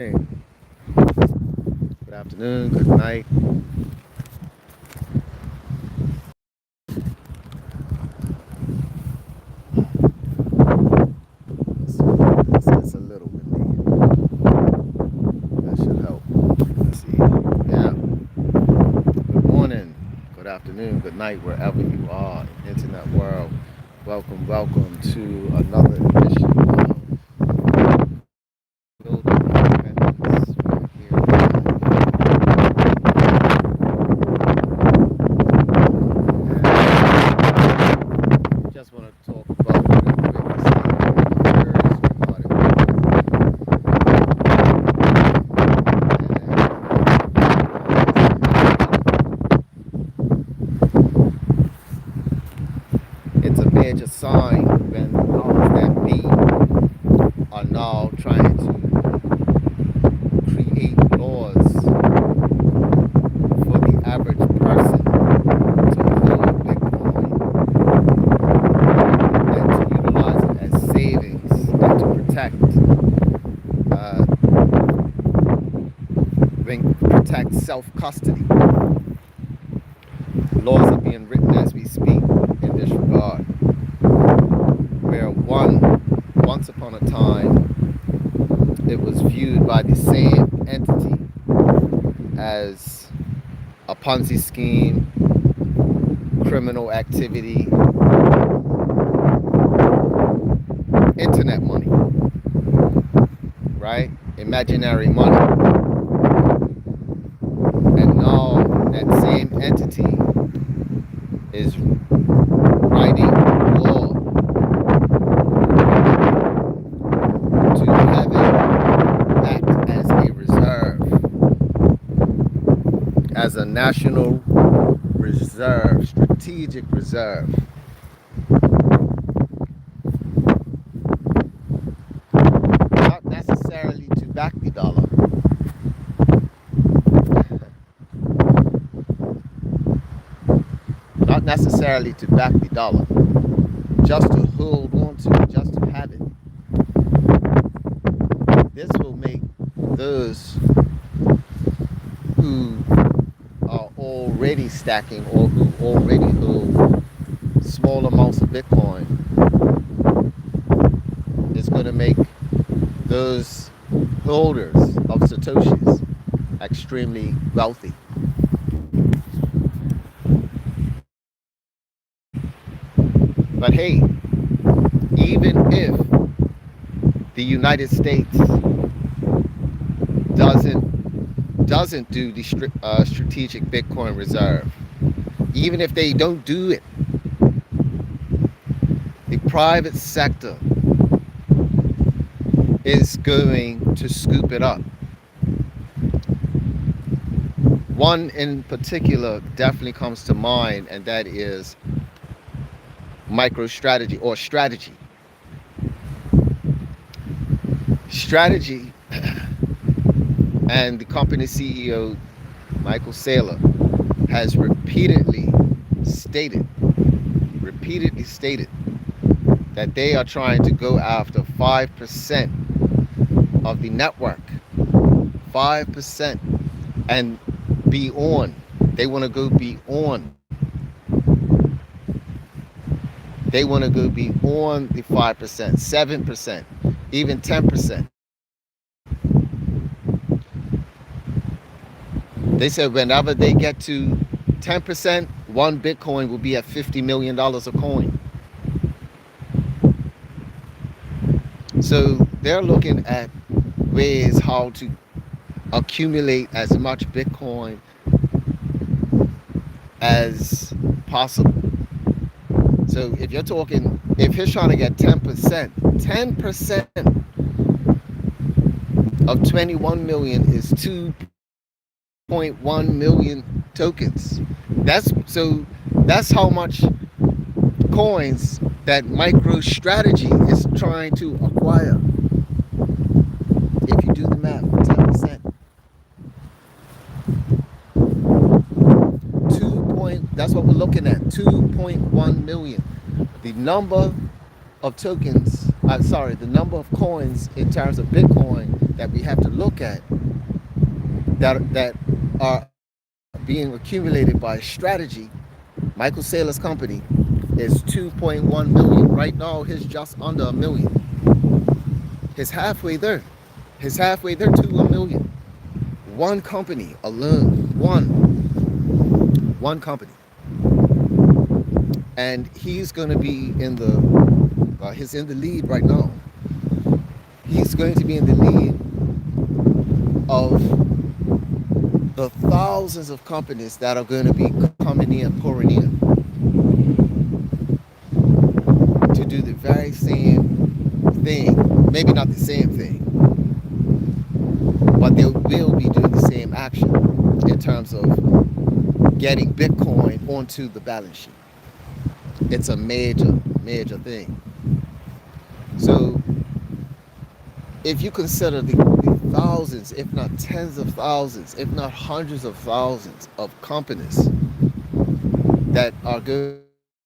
Hey, good afternoon, good night. It's a little windy. That should help. Let's see. Yeah. Good morning, good afternoon, good night, wherever you are in the internet world. Welcome, welcome to another edition of Building Independence. We're here and just want to talk about real quick some theories regarding it's a major sign when powers that be are now trying to create laws for the average person to hold Bitcoin and to utilize it as savings and to uh, protect self-custody. Laws are being written as we speak in this regard, where once upon a time it was viewed by the same entity as a Ponzi scheme, criminal activity, internet money, right? Imaginary money. And now that same entity is writing law to have it act as a reserve, as a national reserve, strategic reserve. Not necessarily to back the dollar, not necessarily to back the dollar, just to hold on to it, just to have it. This will make those who are already stacking or who already hold small amounts of Bitcoin, it's going to make those holders of Satoshis extremely wealthy. But hey, even if the United States doesn't do the strategic Bitcoin reserve, even if they don't do it, the private sector is going to scoop it up. One in particular definitely comes to mind, and that is MicroStrategy or Strategy. Strategy and the company CEO, Michael Saylor, has repeatedly stated that they are trying to go after 5% of the network, 5%, and beyond. They want to go beyond. They want to go beyond the 5%, 7%, even 10%. They said whenever they get to 10%, one Bitcoin will be at $50 million a coin. So they're looking at ways how to accumulate as much Bitcoin as possible. So if you're talking, if he's trying to get 10%, 10% of 21 million is 2.1 million tokens. That's how much coins that MicroStrategy is trying to acquire. If you do the math, 10%. That's what we're looking at, 2.1 million. The number of tokens, the number of coins in terms of Bitcoin that we have to look at that are being accumulated by strategy. Michael Saylor's company is 2.1 million. Right now, he's just under a million. He's halfway there. He's halfway there to a million. One company alone. One company. And he's going to be in he's in the lead right now. He's going to be in the lead of the thousands of companies that are going to be coming in, pouring in to do the very same thing. Maybe not the same thing, but they will be doing the same action in terms of getting Bitcoin onto the balance sheet. It's a major, major thing. So if you consider the thousands, if not tens of thousands, if not hundreds of thousands of companies that are going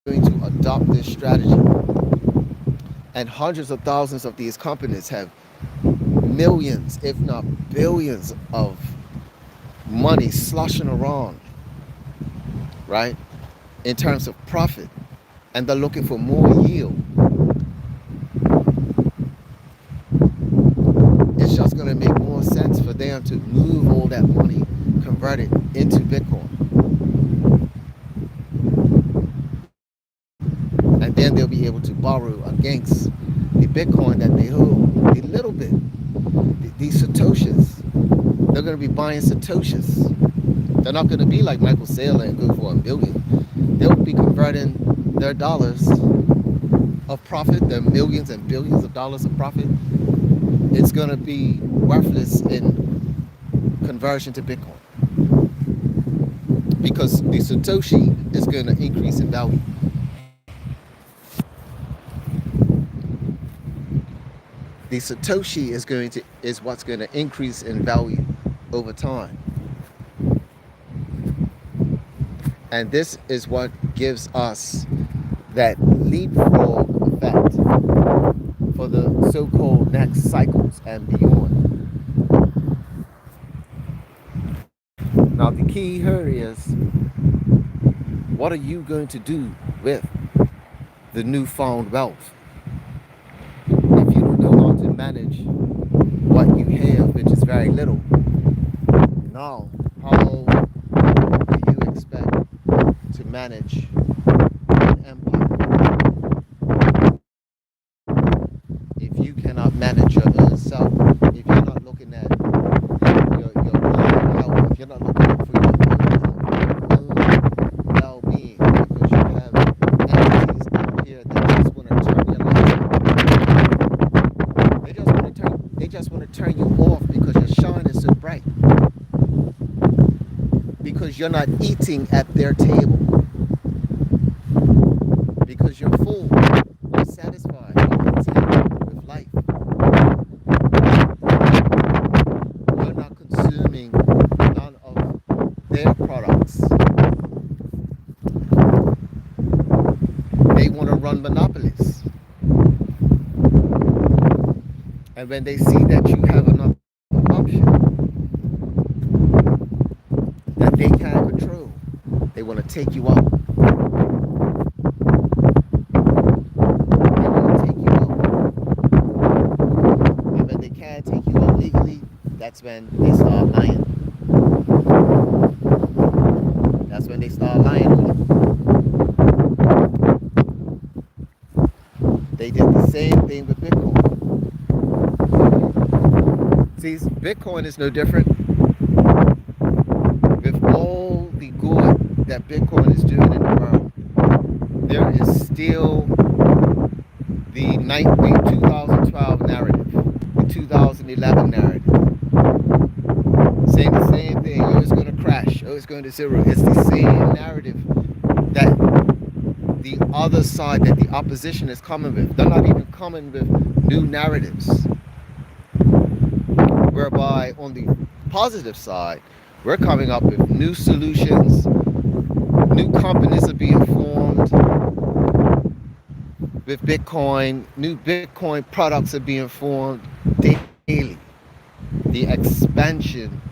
to adopt this strategy, and hundreds of thousands of these companies have millions, if not billions of money sloshing around, right, in terms of profit, and they're looking for more yield, it's just going to make more sense for them to move all that money, convert it into Bitcoin. And then they'll be able to borrow against the Bitcoin that they hold, a little bit, these Satoshis. They're going to be buying Satoshis. They're not going to be like Michael Saylor and go for a million. They'll be converting their dollars of profit, their millions and billions of dollars of profit. It's going to be worthless in conversion to Bitcoin, because the Satoshi is going to increase in value. The Satoshi is what's going to increase in value over time. And this is what gives us that leapfrog effect for the so-called next cycles and beyond. Now the key here is, what are you going to do with the newfound wealth? If you don't know how to manage what you have, which is very little, now how do you expect to manage an empire if you cannot manage your own self? If you're not looking at your own health, if you're not looking out for your own well-being, because you have entities out here that just want to turn your life on. They just want to turn you off because your shine is so bright. Because you're not eating at their table. Because you're full, you're satisfied, you're content with life. You're not consuming none of their products. They want to run monopolies. And when they see that you have another option that they can't control, they want to take you out. They want to take you out. And when they can't take you out legally, that's when they start lying. That's when they start lying on you. They did the same thing with Bitcoin. See, Bitcoin is no different. With all the good that Bitcoin is doing in the world, there is still the 2012 narrative, the 2011 narrative, saying the same thing. Oh, it's going to crash. Oh, it's going to zero. It's the same narrative that the other side, that the opposition is coming with. They're not even coming with new narratives. Whereby on the positive side, we're coming up with new solutions, new companies are being formed with Bitcoin, new Bitcoin products are being formed daily. the expansion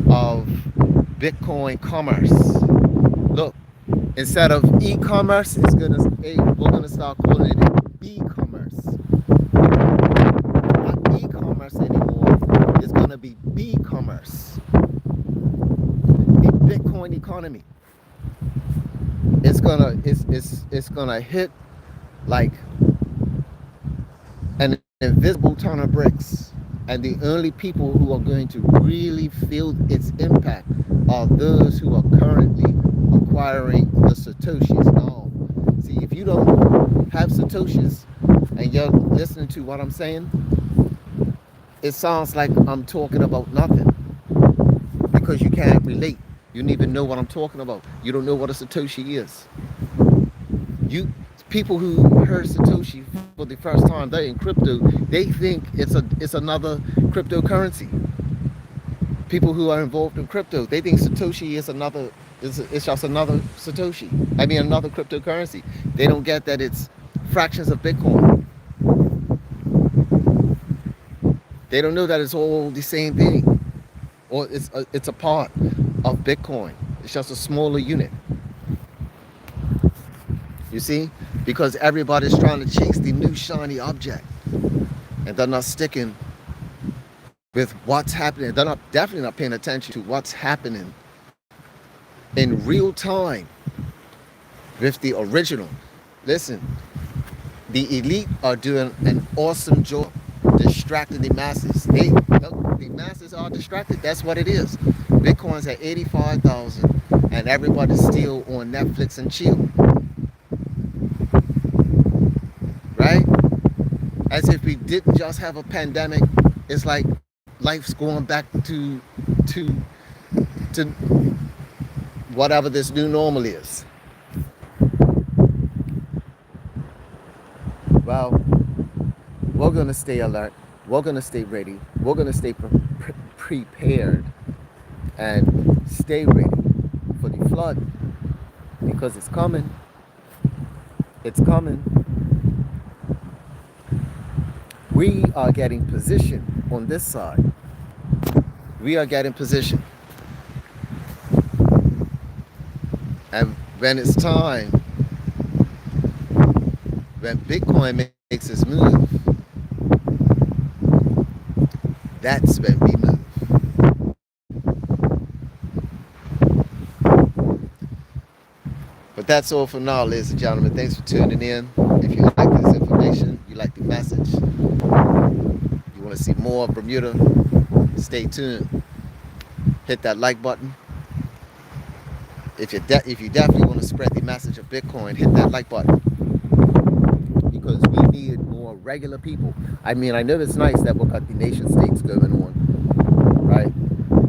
of Bitcoin commerce. Look, instead of e-commerce, we're gonna start calling it B-commerce. Not e-commerce anymore. It's gonna be B-commerce. The Bitcoin economy. It's gonna hit like an invisible ton of bricks. And the only people who are going to really feel its impact are those who are currently acquiring the Satoshis. Now, see, if you don't have Satoshis and you're listening to what I'm saying, it sounds like I'm talking about nothing because you can't relate. You don't even know what I'm talking about. You don't know what a Satoshi is. People who heard Satoshi for the first time, they're in crypto, they think it's another cryptocurrency. People who are involved in crypto, they think Satoshi is it's just another Satoshi. I mean, another cryptocurrency. They don't get that it's fractions of Bitcoin. They don't know that it's all the same thing, or it's a part of Bitcoin. It's just a smaller unit. You see? Because everybody's trying to chase the new shiny object. And they're not sticking with what's happening. They're definitely not paying attention to what's happening in real time with the original. Listen, the elite are doing an awesome job distracting the masses. The masses are distracted. That's what it is. Bitcoin's at 85,000 and everybody's still on Netflix and chill. Right? As if we didn't just have a pandemic. It's like life's going back to whatever this new normal is. Well, we're going to stay alert. We're going to stay ready. We're going to stay prepared and stay ready for the flood because it's coming. It's coming. We are getting position on this side. We are getting position. And when it's time, when Bitcoin makes its move, that's when we move. But that's all for now, ladies and gentlemen. Thanks for tuning in. If you like this information, you like the message, you want to see more of Bermuda, stay tuned. Hit that like button. If you definitely want to spread the message of Bitcoin, hit that like button. Because we need more regular people. I mean, I know it's nice that we've got the nation states going on, right?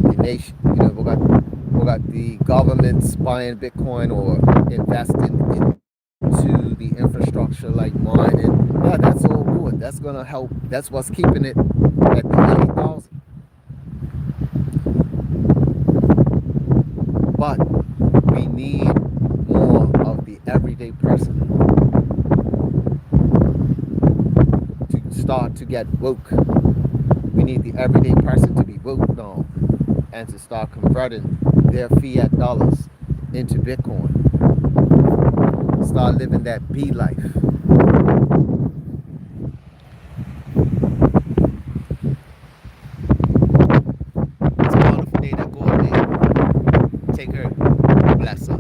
The nation, we got the governments buying Bitcoin or investing into the infrastructure like mining. Yeah, that's all good. That's gonna help. That's what's keeping it at the 80,000. But we need more of the everyday person to start to get woke. We need the everyday person to be woke now and to start converting their fiat dollars into Bitcoin. Start living that B life. It's a wonderful day that God made. Take care. Bless us.